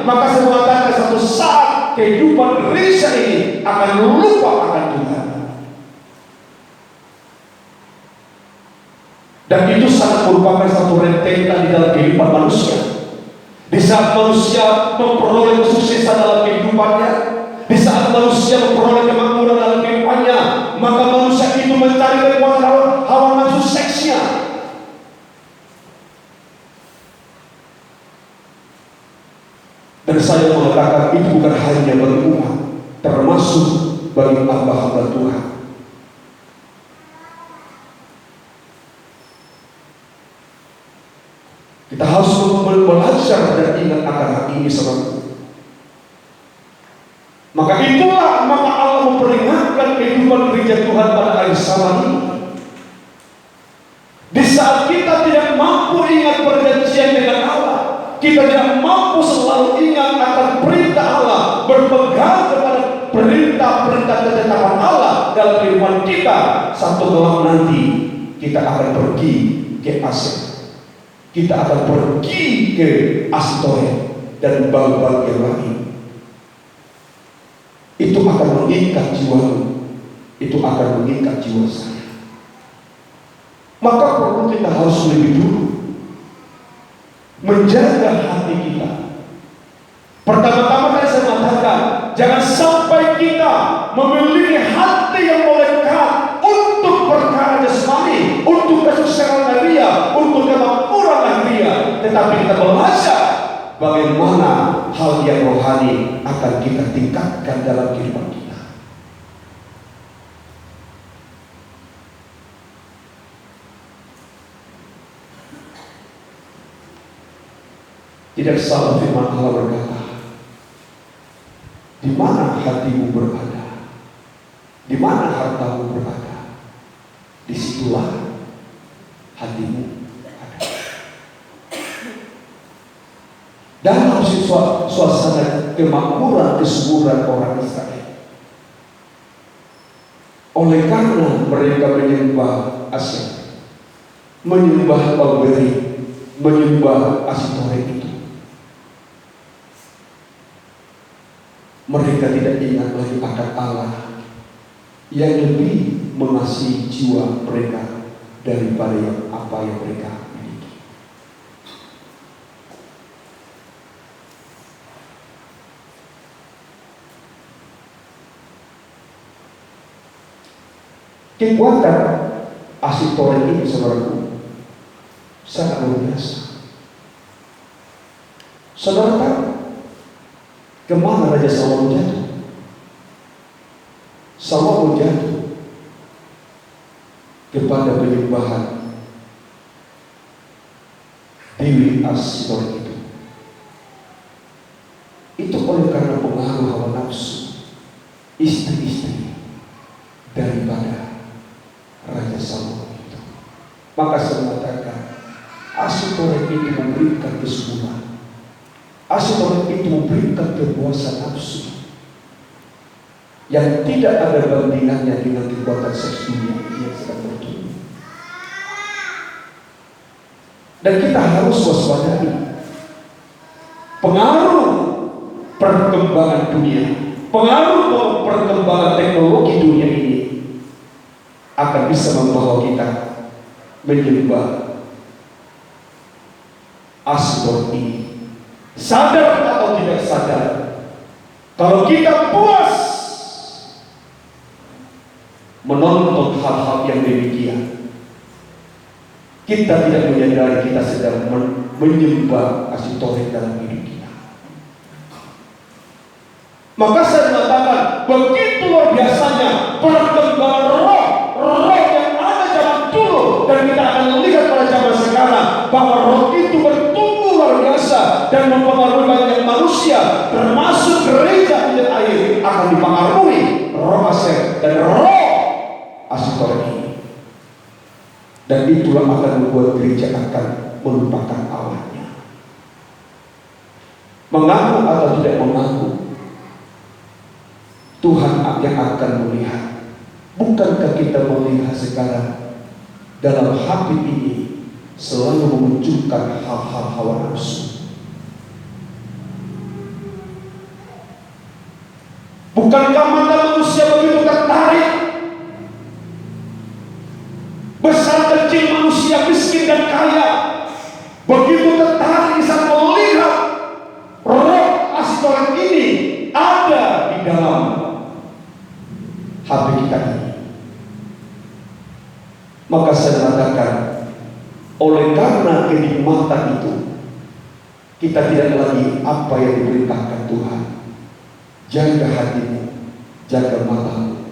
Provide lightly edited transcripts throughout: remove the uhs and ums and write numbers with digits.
maka saya mengatakan satu saat kehidupan gereja ini akan lupa akan Tuhan. Dan itu sangat merupakan satu rentetan di dalam kehidupan manusia. Di saat manusia memperoleh kesuksesan dalam kehidupannya, di saat manusia memperoleh kemakmuran dalam kehidupannya, maka manusia itu mencari kekuasaan hawa nafsu seksnya. Dan saya mengatakan itu bukan hanya bagi umat, termasuk bagi hamba-hamba Tuhan. Kita harus belajar dan ingat akan hal ini, saudara. Maka Allah memperingatkan kehidupan gereja Tuhan pada akhir zaman ini. Di saat kita tidak mampu ingat perjanjian dengan Allah, kita tidak mampu selalu ingat akan perintah Allah, berpegang kepada perintah-perintah ketetapan Allah dalam kehidupan kita, satu kelak nanti kita akan pergi ke Asyik. Kita akan pergi ke Astoria dan Baal-Baal yang lain. Itu akan mengikat jiwamu, itu akan mengikat jiwa saya. Maka perlu kita harus lebih dulu menjaga hati kita. Pertama-tama saya mengatakan, jangan sampai kita memiliki hati yang melekat untuk perkara jasmani, untuk kesuksesan lahiriah, untuk kemakmuran lahiriah, tetapi kita belajar bagaimana hal yang rohani akan kita tingkatkan dalam kehidupan kita. Tidak salah firman Allah berkata, di mana hatimu berada, di mana hartamu berada, disitulah hatimu ada. Dalam suasana kemakmuran kesuburan orang Israel, oleh karena mereka menyembah Asyik, menyembah Baal-Beri, menyembah Astoret itu, mereka tidak ingat lagi akan Allah yang lebih mengasihi jiwa mereka daripada apa yang mereka miliki. Kekuatan Astoret ini, saudaraku, sangat luar biasa. Saudara tahu kemana Raja Salomo jatuh? Salomo jatuh kepada penyembahan Dewi Astoret itu. Itu oleh karena pengaruh hawa nafsu istri-istri daripada Raja Salomo itu. Maka saya mengatakan, Astoret itu memberikan kesuburan. Astoret itu memberikan kepuasan nafsu yang tidak ada bandingannya dengan kekuatan seks dunia yang sedang bertumbuh. Dan kita harus waspadai pengaruh perkembangan dunia, pengaruh perkembangan teknologi dunia ini akan bisa membawa kita menyembah Astoret ini. Sadar atau tidak sadar, kalau kita puas menonton hal-hal yang demikian, kita tidak menyadari kita sedang menyembah Astoret dalam hidup kita. Maka saya mengatakan, begitu luar biasanya perkembangan roh yang ada zaman dulu, dan kita akan melihat pada zaman sekarang bahwa roh itu bertumbuh luar biasa dan mempengaruhi banyak manusia, termasuk gereja di akhir akan dipengaruhi roh Asyik dan roh Astoret ini. Dan itulah akan membuat gereja akan melupakan Allahnya. Mengaku atau tidak mengaku, Tuhan yang akan melihat. Bukankah kita melihat sekarang dalam hati ini selalu memunculkan hal-hal hawa nafsu? Bukankah mata manusia begitu tertarik? Besar kecil manusia, miskin dan kaya, begitu tertarik saat melihat roh astoret ini ada di dalam hati kita ini. Maka saya mengatakan, oleh karena kenikmatan itu, kita tidak lagi apa yang diperintahkan Tuhan. Jaga hatimu, jaga matamu.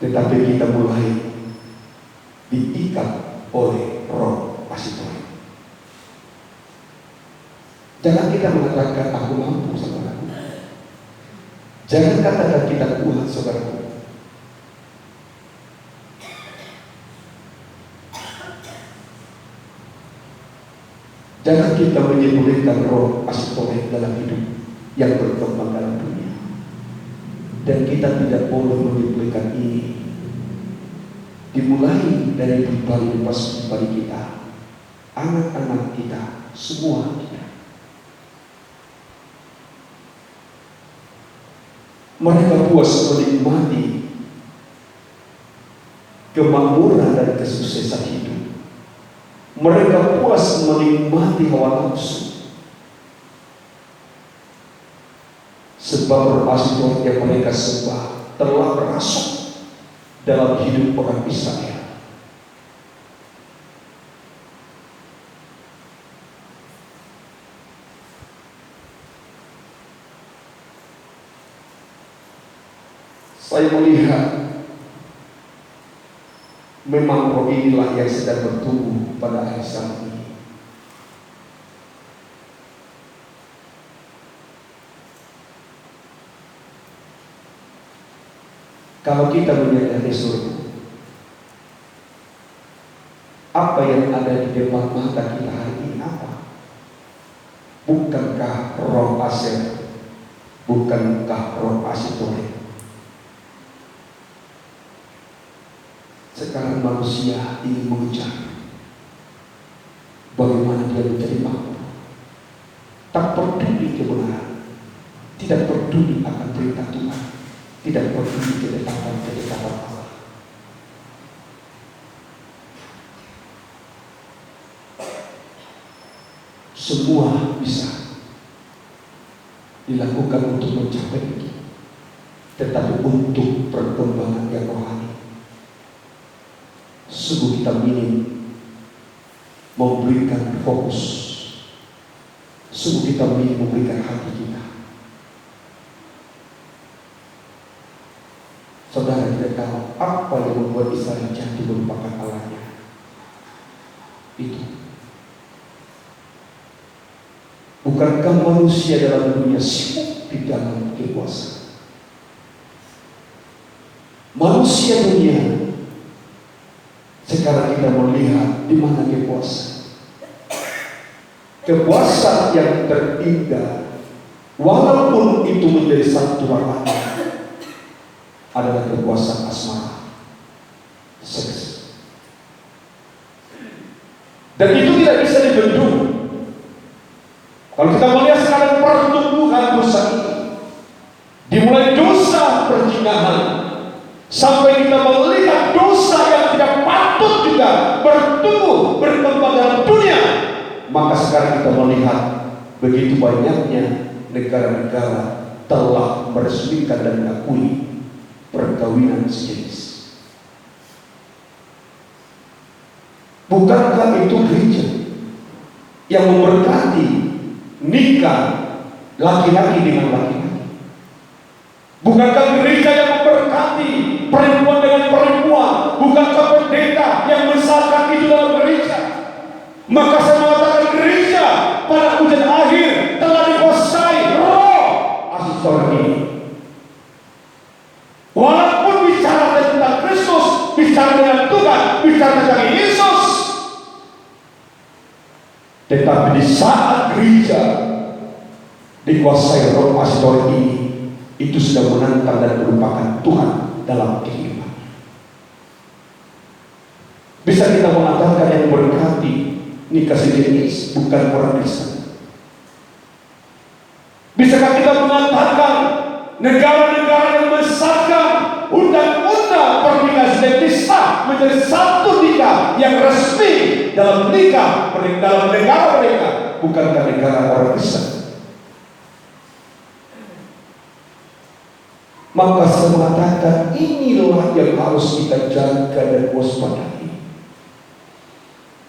Tetapi kita mulai diikat oleh roh astoret. Jangan kita mengatakan aku mampu, saudaraku. Jangan katakan kita kuat, saudaraku. Jangan kita menyembunyikan roh astoret dalam hidup yang berkembang dalam dunia. Dan kita tidak boleh menyembunyikan ini. Dimulai dari pribadi kita, anak-anak kita, semua kita. Mereka puas menikmati kemakmuran dan kesuksesan hidup. Mereka puas menikmati hawa nafsu. Sebab roh astoret yang mereka sembah telah merasuk dalam hidup orang Israel. Saya melihat memang roh inilah yang sedang bertumbuh pada akhir zaman ini. Kalau kita menyadari surga, apa yang ada di depan mata kita hari ini apa? Bukankah roh aser? Bukankah roh astoret? Sekarang manusia ingin mengejar bagaimana dia menjadi mampu. Tak peduli kebenaran, tidak peduli akan perintah Tuhan, tidak peduli kedekatan Allah. Semua bisa dilakukan untuk mencapai itu, tetapi untuk perkembangan yang rohani, sungguh kita minim memberikan fokus, sungguh kita minim memberikan hati kita. Saudara tidak tahu apa yang membuat Israel jatuh melupakan Allahnya. Itu. Bukankah manusia dalam dunia sibuk di dalam kekuasaan? Manusia dunia sekarang kita melihat di mana kekuasaan. Kekuasaan yang terindah, walaupun itu menjadi satu warna, adalah kekuasaan asmara, seks. Dan itu tidak bisa dibendung. Kalau kita melihat sekarang pertumbuhan dosa ini, dimulai dosa perzinahan, sampai kita melihat dosa yang tidak patut juga bertumbuh, berkembang dalam dunia, maka sekarang kita melihat begitu banyaknya negara-negara telah meresmikan dan mengakui perkawinan sejenis. Bukankah itu gereja yang memberkati nikah laki-laki dengan laki-laki? Bukankah gereja yang memberkati perempuan dengan perempuan? Bukankah pendeta yang membesarkan itu dalam gereja? Maka saya mengatakan gereja pada ujian akhir telah dikuasai roh astoret ini. Walaupun bicara tentang Kristus, bicara dengan Tuhan, bicara tentang Yesus, tetapi di saat gereja dikuasai roh astoret ini, itu sudah menantang dan melupakan Tuhan dalam kehidupan. Bisa kita mengatakan yang berkati nikah sejenis bukan orang Kristen? Bisakah kita mengatakan negara-negara menjadi satu nikah yang resmi dalam nikah dalam negara mereka, bukankah negara orang Kristen? Maka saya mengatakan inilah yang harus kita jaga dan waspadai.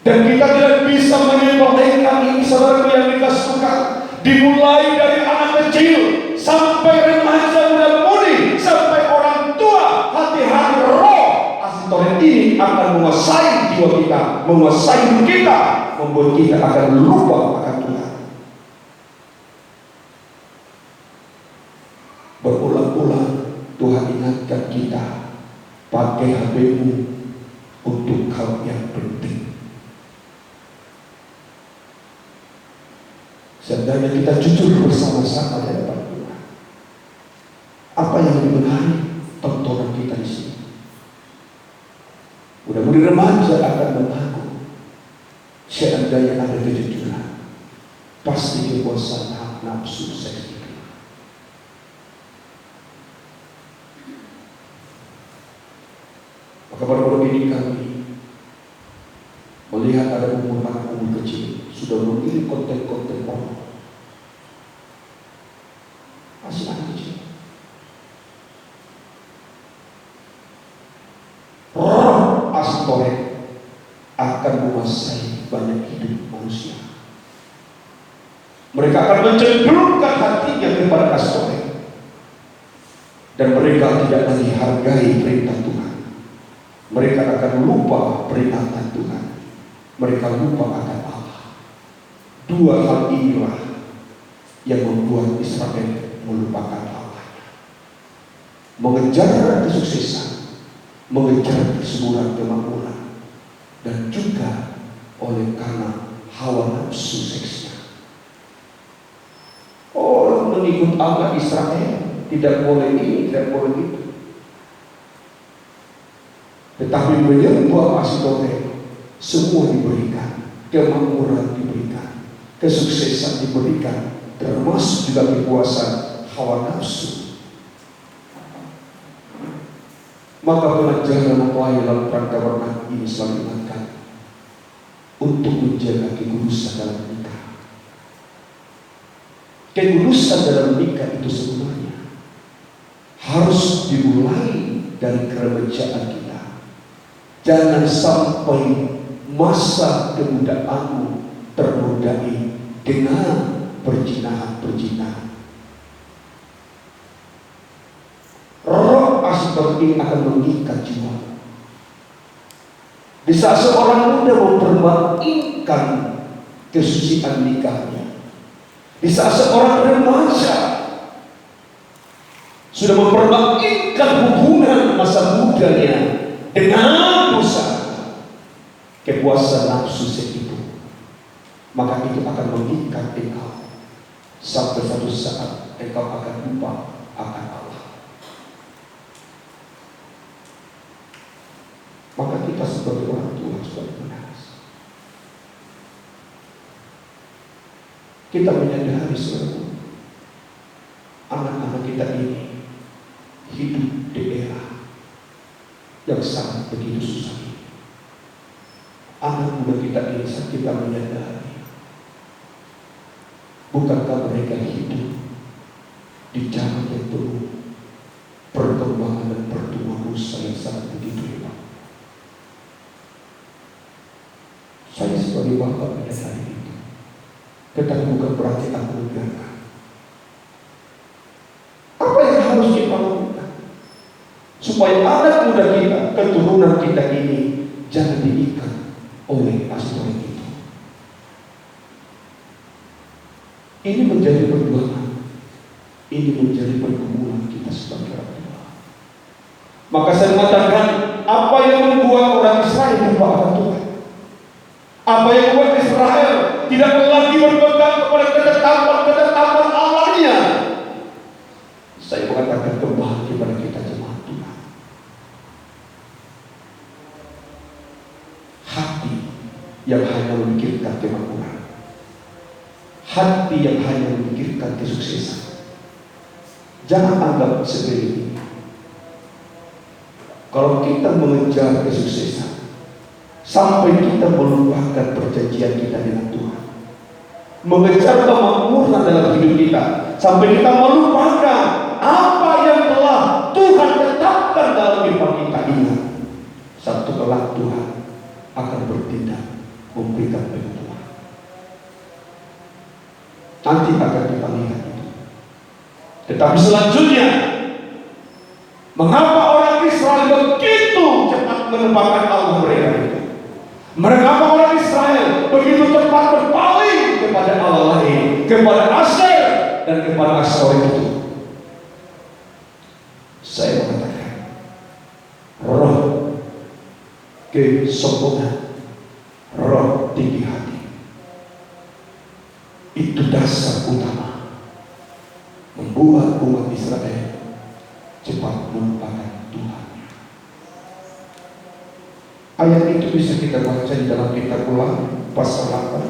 Dan kita tidak bisa menyepelekan ini, saudaraku yang dikasihkan. Dimulai dari anak kecil sampai remaja muda mudi sampai orang tua, hati-hati roh asitoret ini akan menguasai jiwa kita, menguasai hidup kita, membuat kita akan lupa akan Tuhan. Berulang-ulang Tuhan ingatkan kita, pakai HP-mu untuk hal yang penting. Seandainya kita jujur bersama-sama di hadapan Tuhan, apa yang dibenahi tontonan kita di sini? Mudah-mudahan remaja akan mengaku, seandainya ada kejujuran, pasti kekuasaan hak nafsu seks itu. Maka baru-baru ini kami melihat ada anak umur kecil sudah memilih konten-konten porno. Masih anak kecil. Roh asitoret akan menguasai banyak hidup manusia. Mereka akan mencenderungkan hatinya kepada asitoret, dan mereka tidak lagi hargai perintah Tuhan. Mereka akan lupa peringatan Tuhan. Mereka lupa akan Allah. Dua hal inilah yang membuat Israel melupakan Allah. Mengejar kesuksesan, mengejar kesuburan kemakmuran, dan juga oleh karena hawa nafsu seksnya. Orang mengikut Allah Israel tidak boleh ini, tidak boleh itu. Tetapi menyembah Asitoret, semua diberikan, kemakmuran diberikan, kesuksesan diberikan, termasuk juga kekuasaan hawa nafsu. Maka pelajaran apa yang dalam rangka warna ini selalu ingatkan untuk menjaga kekudusan dalam nikah. Kekudusan dalam nikah itu sebenarnya harus dimulai dari keremajaan kita. Jangan sampai masa kemudaanmu ternodai dengan perjinahan-perjinahan. Roh asitoret ini akan mengikat jiwa. Di saat seorang muda mempermainkan kesucian nikahnya, di saat seorang remaja sudah mempermainkan hubungan masa mudanya dengan dosa, kepuasan nafsu seks itu, maka itu akan mengikat engkau sampai satu saat engkau akan lupa akan Allah. Maka kita sebagai orang tua harus benar. Kita menyadari seluruh anak-anak kita ini hidup di era yang sangat begitu susah. Anak muda kita ini saat kita menyadari, bukankah mereka hidup di zaman yang penuh perkembangan dan pertumbuhan usaha yang sangat begitu hebat. Saya sebagai bapak menyadari itu, tetapi bukan berarti aku membiarkan. Apa yang harus kita lakukan supaya anak muda kita, keturunan kita ini jangan diikat oleh asitoret itu? Ini menjadi perjuangan, ini menjadi pergumulan kita sebagai orang tua. Maka saya mengatakan, apa yang membuat orang Israel lupa akan Tuhan? Apa yang membuat Israel tidak lagi berpegang kepada ketetapan Allahnya? Saya mengatakan kembali kepada kita jemaat Tuhan. Hati yang hanya memikirkan kemakmuran, hati yang hanya memikirkan kesuksesan, jangan anggap sepele ini. Kalau kita mengejar kesuksesan sampai kita melupakan perjanjian kita dengan Tuhan, mengejar kemakmuran dalam hidup kita sampai kita melupakan apa yang telah Tuhan tetapkan dalam kehidupan kita, ingat, satu kelak Tuhan akan bertindak memberikan bantuan. Nanti akan kita lihat itu. Tetapi selanjutnya, mengapa orang Israel begitu cepat melupakan Allah mereka itu? Mengapa orang Israel begitu cepat berpaling kepada Allah lain, kepada Asher dan kepada Ashtoreth itu? Saya mengatakan, roh kesombongan, roh tinggi hati, itu dasar utama membuat umat Israel cepat melupakan Tuhan. Ayat itu bisa kita baca di dalam kitab Ulangan pasal 8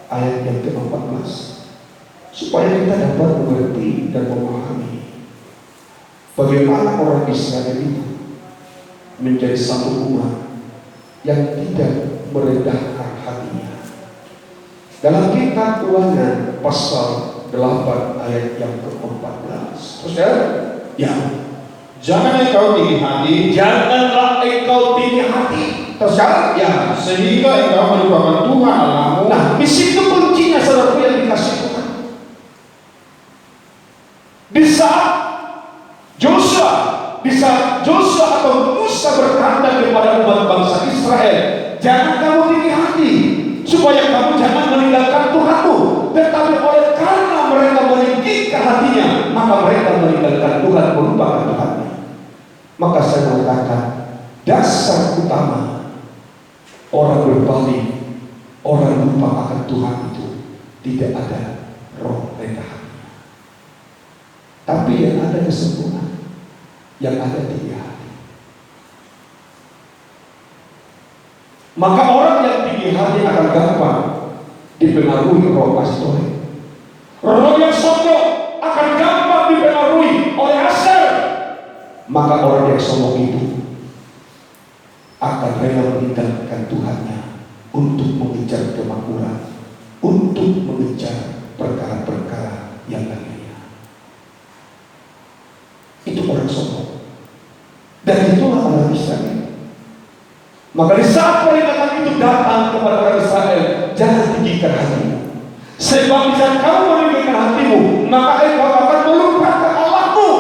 ayat yang ke-14, supaya kita dapat mengerti dan memahami bagaimana orang Israel itu menjadi satu umat yang tidak merendahkan hatinya. Dalam kitab Ulangan pasal 8 ayat yang ke-14, terus ya, jangan engkau tinggi hati, janganlah engkau tinggi hati. Terus ya, sehingga engkau melupakan Tuhan Allahmu. Nah, di situ kuncinya, saudaraku yang dikasih Tuhan. Di saat Joshua atau Musa berkata kepada umat bangsa Israel, jangan kamu tinggi hati, supaya kamu jangan meninggalkan Tuhanmu. Tetapi oleh karena mereka meninggikan hatinya, maka mereka meninggalkan Tuhan, melupakan Tuhannya. Maka saya mengatakan, dasar utama orang berpaling, orang lupa akan Tuhan itu tidak ada roh rendah hati, tapi yang ada kesempurnaan, yang ada tinggi hati. Maka orang yang tinggi hati akan gampang dipengaruhi roh Ashtoreth. Roh yang sombong akan gampang dipengaruhi oleh Asher. Maka orang yang sombong itu akan rela meninggalkan Tuhannya untuk mengejar kemakmuran, untuk mengejar perkara-perkara yang lainnya. Itu orang sombong. Dan itulah orang Israel. Maka di saat peringatan itu datang kepada orang Israel, jangan tinggikan hatimu, sebab bisa kamu meninggikan hatimu, maka engkau akan melupakan Allahmu.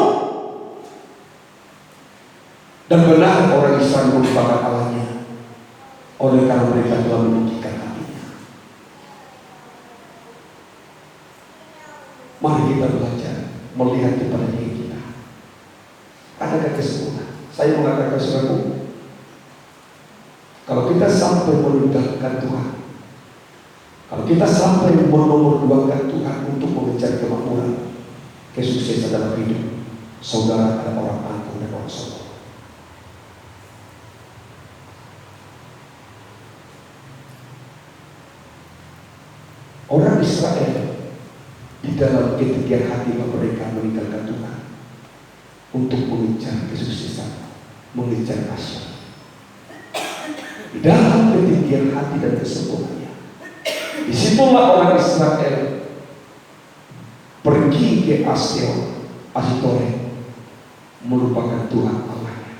Dan benar orang Israel melupakan Allahnya oleh karena mereka telah meninggikan hatinya. Mari kita belajar melihat kepada diri kita. Adakah kesempurnaan? Saya mengatakan saudaraku, kalau kita sampai meninggalkan Tuhan, kalau kita sampai menomor-duakan Tuhan untuk mengejar kemakmuran, kesuksesan dalam hidup, saudara adalah orang angkuh dan orang sombong. Orang Israel di dalam ketinggian hati mereka meninggalkan Tuhan untuk mengejar kesuksesan, mengejar Asher. Di dalam ketinggian hati dan kesempurnaannya, disitulah orang Israel pergi ke Ashtoreth, merupakan Tuhan Allahnya.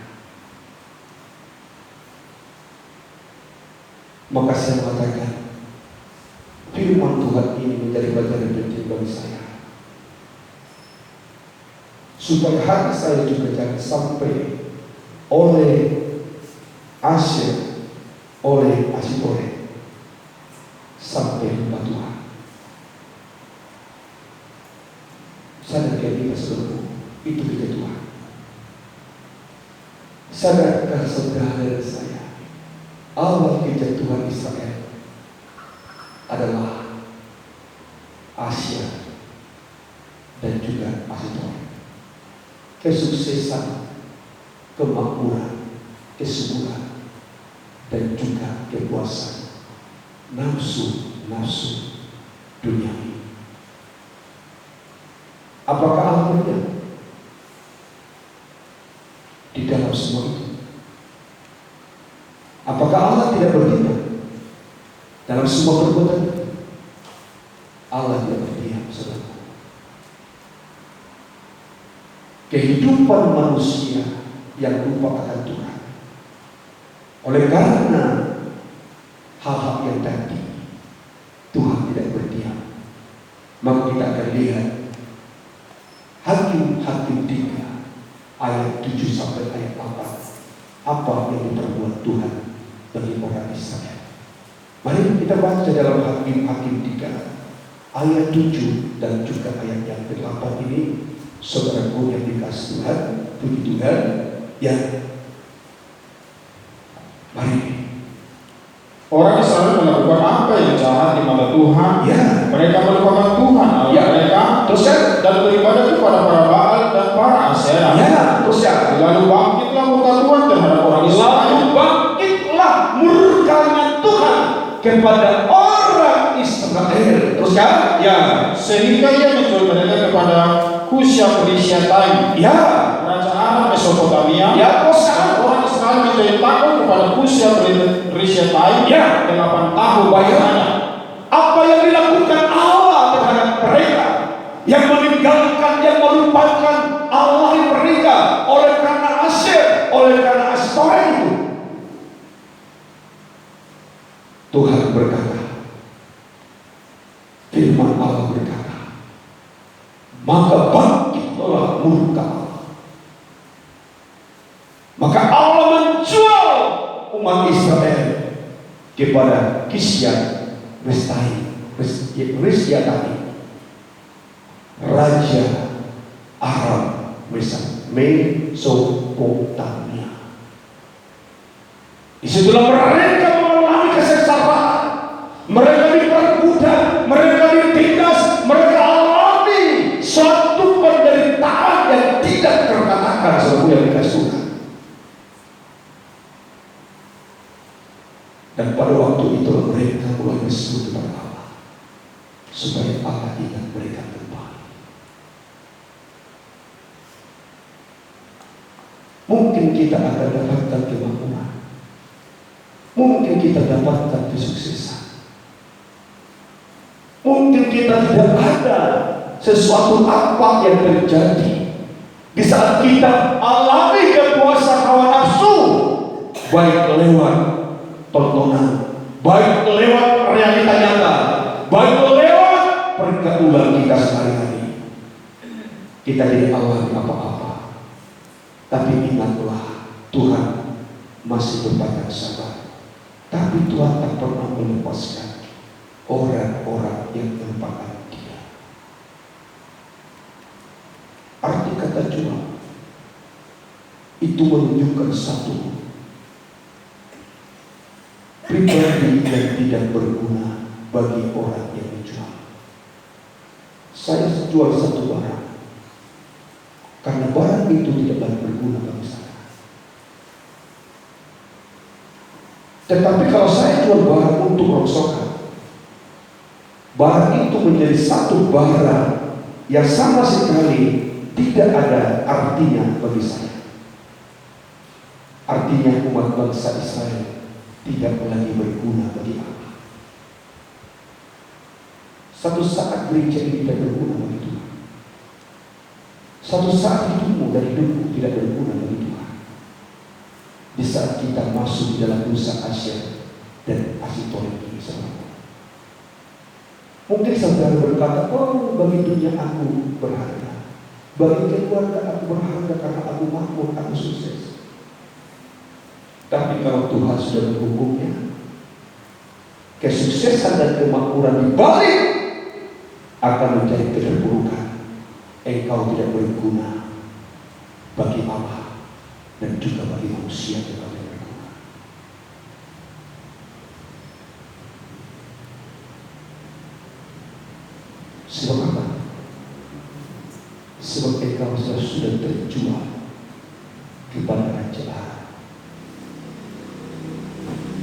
Maka saya mengatakan, firman Tuhan ini menjadi pelajaran penting bagi saya, supaya hati saya juga jangan sampai oleh Asher, oleh Ashtoreth sampai lupa Tuhan. Sadarkah kita seluruh itu kita Tuhan? Sadarkah saudara dan saya, awal kejatuhan Israel adalah Asher dan juga Ashtoreth. Kesuksesan, kemakmuran, kesuburan, dan juga kepuasan, nafsu duniawi. Apakah akhirnya di dalam semua itu? Apakah Allah tidak bertindak dalam semua perbuatan itu? Allah tidak berdiam, saudara. Kehidupan manusia yang lupa akan Tuhan, oleh karena hal-hal yang tadi, Tuhan tidak berdiam. Maka kita akan lihat Hakim 3 ayat 7 sampai ayat 8, apa yang diperbuat Tuhan bagi orang Israel. Mari kita baca dalam Hakim 3 ayat 7 dan juga ayat yang ke-8 ini. Saudaraku yang dikasihi Tuhan, puji Tuhan, ya. Mari. Orang Israel melakukan apa yang jahat di mata Tuhan. Ya. Mereka melupakan Tuhan Allah Ya. mereka, Terus ya, dan beribadah kepada para Baal dan para Asyera. ya, terus ya. Lalu bangkitlah murka Tuhan terhadap orang Israel. Lalu bangkitlah murkanya Tuhan kepada orang Israel. Terus ya, ya. Sehingga ia menjual mereka kepada Kusya Perisiatai, Ya, kerajaan Mesopotamia. ya, terus ya. Orang Israel menjadi takut kepada Kusya Perisiatai Ya. 8 tahun lamanya. Apa yang dilakukan Allah terhadap mereka, yang meninggalkan, yang melupakan Allah mereka oleh karena Asyir, oleh karena Astoret itu. Tuhan berkata, firman Allah berkata, maka bangkitlah murka Allah. Maka Allah menjual umat Israel kepada Kisya Resiatani, raja Aram Mesopotamia. Disitulah mereka mengalami kesengsaraan, mereka diperbudak, mereka ditindas, mereka alami suatu penderitaan yang tidak terkatakan sebagai yang dikasih Tuhan. Dan pada waktu itu mereka mulai berseru kepada Allah supaya Allah ingat mereka kembali. Mungkin kita akan dapatkan kemakmuran, mungkin kita dapatkan kesuksesan, mungkin kita tidak ada sesuatu apa yang terjadi di saat kita alami kepuasan hawa nafsu, baik lewat tontonan, baik lewat realita nyata, baik lewat pergaulan kita sehari-hari. Kita tidak alami apa-apa, tapi ingatlah Tuhan masih berbanyak sabar. Tapi Tuhan tak pernah melepaskan orang-orang yang melupakan Dia. Arti kata jual itu menunjukkan satu pribadi yang tidak berguna bagi orang yang menjual. Saya jual satu barang karena barang itu tidak lagi berguna bagi saya. Tetapi kalau saya jual barang untuk rongsokan, barang itu menjadi satu barang yang sama sekali tidak ada artinya bagi saya. Artinya umat bangsa Israel tidak lagi berguna bagi Allah. Satu saat gereja ini tidak berguna bagi Tuhan. Satu saat hidupmu dan hidupmu tidak berguna bagi Tuhan. Di saat kita masuk di dalam dosa Asyir dan Asitoret ini, saudara. Mungkin saudara berkata, oh bagi dunia aku berharga, bagi keluarga aku berharga karena aku makmur, aku sukses. Tapi kalau Tuhan sudah menghukumnya, kesuksesan dan kemakmuran dibalik akan menjadi keterpurukan. Engkau tidak berguna bagi Allah dan juga bagi manusia yang tidak berguna. Sebab apa? Sebab engkau sudah terjual kepada Raja Allah.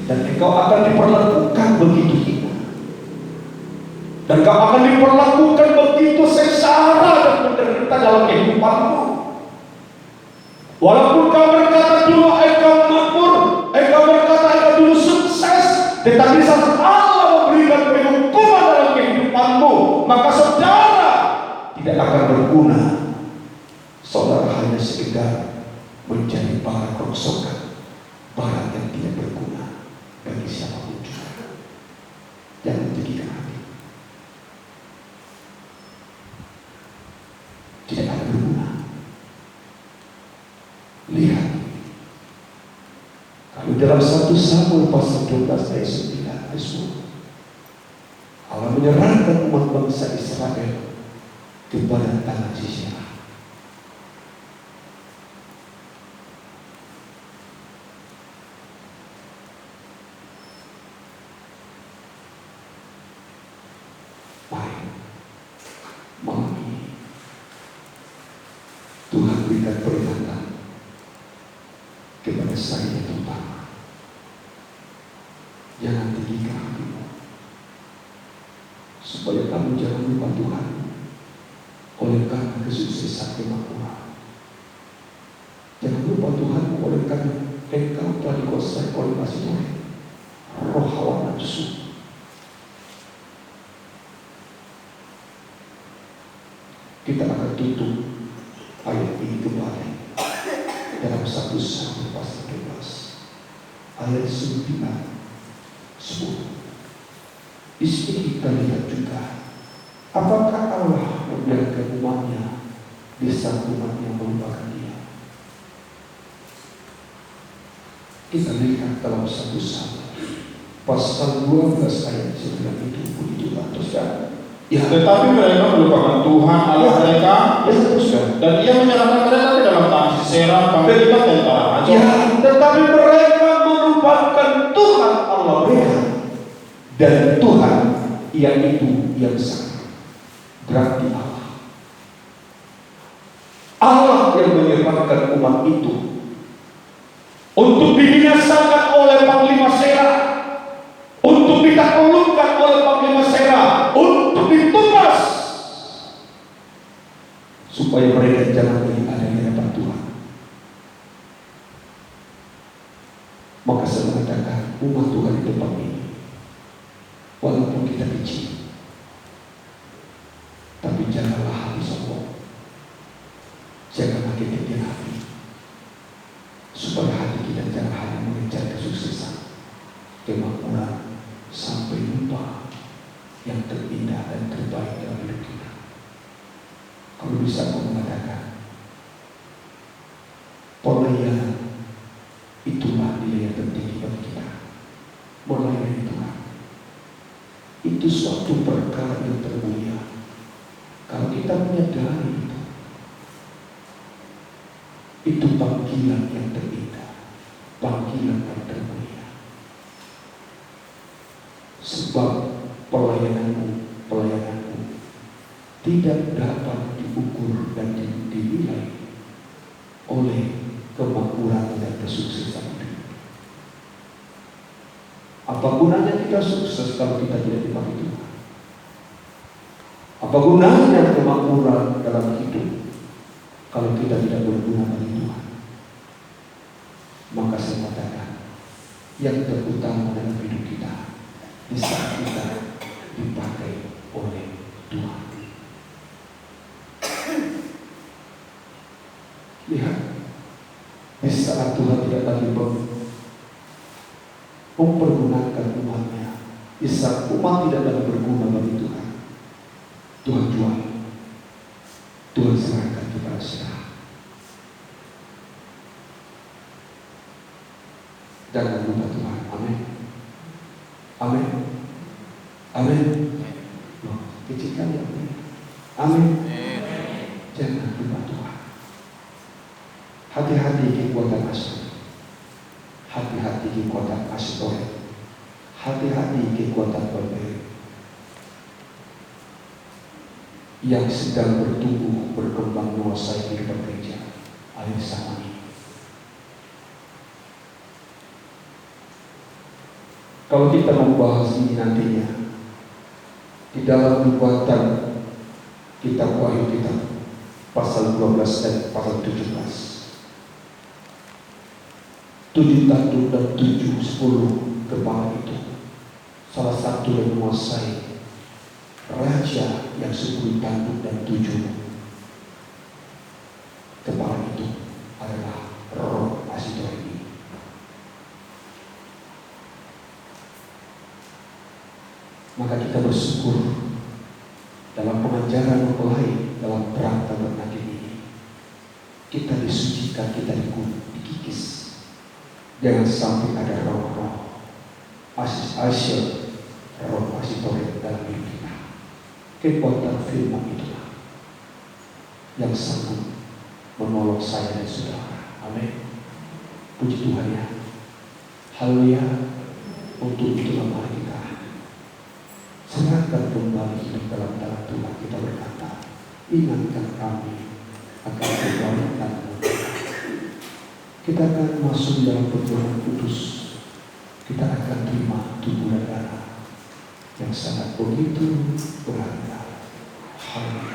Dan engkau akan diperlakukan begitu hina, dan engkau akan diperlakukan begitu sengsara dan menderita dalam kehidupanmu. Walaupun kau berkata dulu engkau makmur, engkau berkata engkau dulu sukses, tetapi saat Allah memberikan penghukuman dalam kehidupanmu, maka saudara tidak akan berguna. Saudara hanya sekedar menjadi barang rongsokan, barang yang tidak berguna bagi siapapun juga. Jangan tinggikan hati. Tidak akan berguna. Lihat, kalau dalam 1 Samuel pasal 12 ayat 9 ayat 10, Allah menyerahkan umat bangsa Israel kepada tangan Sisera. Malam ini Tuhan berikan peringatan kepada saya terutama, jangan tinggikan hatimu, supaya kamu jangan lupa Tuhan oleh karena kesuksesan kemakmuran. Jangan lupa Tuhan oleh karena engkau telah dikuasai oleh masing roh hawa nafsu. Kita akan tutup ayat ini kembali dalam 1 Samuel pasal 12 ayat 9, 10. Di sini kita lihat juga apakah Allah membiarkan umatnya di saat umatnya melupakan Dia. Kita lihat dalam 1 Samuel pasal 12 ayat 9 itu begitu teruskan. Ya, tetapi mereka melupakan Tuhan Allah mereka, dan Ia menyerahkan mereka ke dalam tangan Sisera, panglima tentara raja. Ya, tetapi mereka melupakan Tuhan Allah mereka, dan Tuhan yang sama, berarti Allah yang menyerahkan umat itu untuk dibinasakan oleh panglima Sisera, untuk ditaklukkan oleh panglima Sisera, untuk ditumbas, supaya mereka jangan lagi ada di hadapan Tuhan. Maka saya mengatakan umat Tuhan di tempat ini, walaupun kita kecil, tapi janganlah hati sombong, janganlah ketinggian hati, supaya hati kita jangan hanya mengejar kesuksesan, kemakmuran, sampai lupa yang terindah dan terbaik dalam hidup kita. Kalau bisa aku mengatakan, pelayanan itulah nilai yang penting bagi kita. Melayani Tuhan itu suatu perkara yang termulia. Kalau kita menyadari itu panggilan yang terindah, panggilan yang termulia. Sebab pelayananmu tidak dapat diukur dan dinilai oleh kemakmuran dan kesuksesan hidup. Apa gunanya kita sukses kalau kita tidak dipakai Tuhan? Apa gunanya kemakmuran dalam hidup kalau kita tidak berguna bagi Tuhan? Maka saya katakan, yang terutama dalam hidup kita di saat kita dipakai oleh Tuhan. Lihat, di saat Tuhan tidak lagi mempergunakan umatnya, di saat umat tidak lagi berguna bagi Tuhan, Tuhan jual, Tuhan serahkan kepada Sisera. Jangan lupa Tuhan. Amin. Amin. Amin. Kecilkan ya. Amin. Jangan lupa Tuhan. Hati-hati kekuatan asli, hati-hati kekuatan asli, hati-hati kekuatan berbeda yang sedang bertumbuh berkembang menguasai kehidupan gereja akhir zaman ini. Kalau kita membahas ini nantinya di dalam perbuatan kitab Wahyu kita pasal 12 dan pasal 17, 7 tanduk dan 10 kepala itu, salah satu yang menguasai raja yang 10 tanduk dan 7 kepala itu adalah roh Asidor ini. Maka kita bersyukur dalam pengajaran mempelai dalam perang tabernakel ini, kita disucikan, kita dikikis. Jangan sampai ada roh-roh Asyur, roh Asidor dalam hidup kita. Kekuatan firman itulah yang sanggup menolong saya dan saudara. Amin. Puji Tuhan ya. Haleluya. Untuk itulah mari kita serahkan kembali hidup dalam tangan Tuhan. Kita berkata, ingatkan kami akan kebaikan-Mu. Kita akan masuk dalam perjalanan kudus. Kita akan terima tubuh dan darah yang sangat begitu berharga. Haleluya.